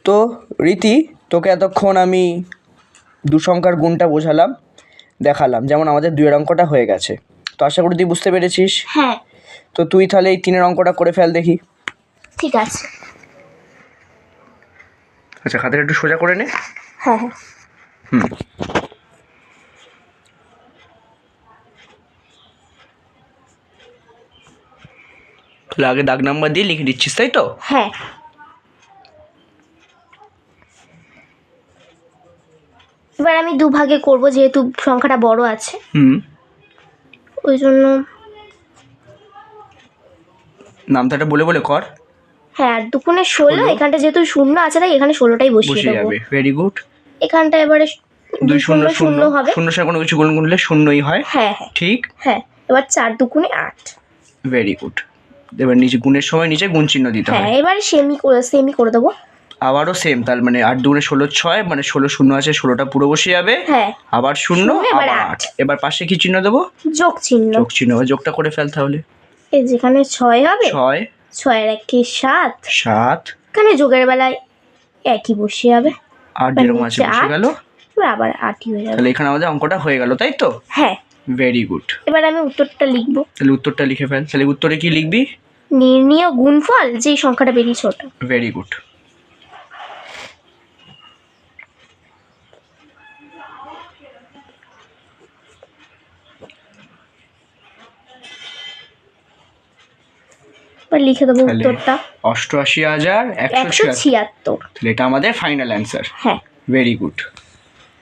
তো রীতি, তোকে এতক্ষণ আমি দু সংখ্যার গুণটা বোঝালাম, দেখালাম, যেমন আমাদের 2-এর অঙ্কটা হয়ে গেছে। তো আশা করি তুই বুঝতে পেরেছিস। হ্যাঁ তো তুই তাহলে এই 3-এর অঙ্কটা করে ফেল দেখি। ঠিক আছে। আচ্ছা, খাতাটা একটু সোজা করে নে। হ্যাঁ হ্যাঁ হুম। তাহলে আগে দাগ নাম্বার দিয়ে লিখে দিচ্ছিস, তাই তো? হ্যাঁ। এবার আমি দুভাগে করব, যেহেতু সংখ্যাটা বড় আছে। হুম। ওই জন্য নামটাটা বলে বলে কর। হ্যাঁ, আর 2×16, এখানটা যেহেতু শূন্য আছে তাই এখানে 16টাই বসিয়ে বসে দেবো। যাবে, ভেরি গুড। এখানটা এবারে 2 0 0 হবে। শূন্য সঙ্গে কোনো কিছু গুণ করলে শূন্যই হয়। হ্যাঁ হ্যাঁ ঠিক। হ্যাঁ। এবার 4×8। Very good. এবার নিচে গুণের সময় নিচে গুণ চিহ্ন দিতে হয়। হ্যাঁ, এবার সেমি করে দেবো। আবারও সেম, তার মানে 8 2 16 6, মানে 16 শূন্য আছে, 16টা পুরো বসে যাবে। হ্যাঁ। আবার শূন্য, এবার আবার 8। এবার পাশে কি চিহ্ন দেবো? যোগ চিহ্ন। যোগ চিহ্ন। এবার যোগটা করে ফেল তাহলে। এই যেখানে 6 হবে, 6 6 এর 1 7, 7, এখানে যোগের বেলায় একই বসে যাবে। 8 যেরকম আছে বসে গেল। এবার আবার 8ই হয়ে যাবে। তাহলে এখানে আমাদের অঙ্কটা হয়ে গেল, তাই তো? হ্যাঁ। Very good. এবার আমি উত্তরটা লিখবো। তাহলে উত্তরটা লিখে ফেল। তাহলে উত্তরে কি লিখবি? নির্ণীয় গুণফল যেই সংখ্যাটা বেরিয়েছে ওটা। Very good. এবার লিখে দেবো উত্তরটা। 88,176। 176। তাহলে এটা আমাদের ফাইনাল অ্যান্সার। হ্যাঁ। Very good.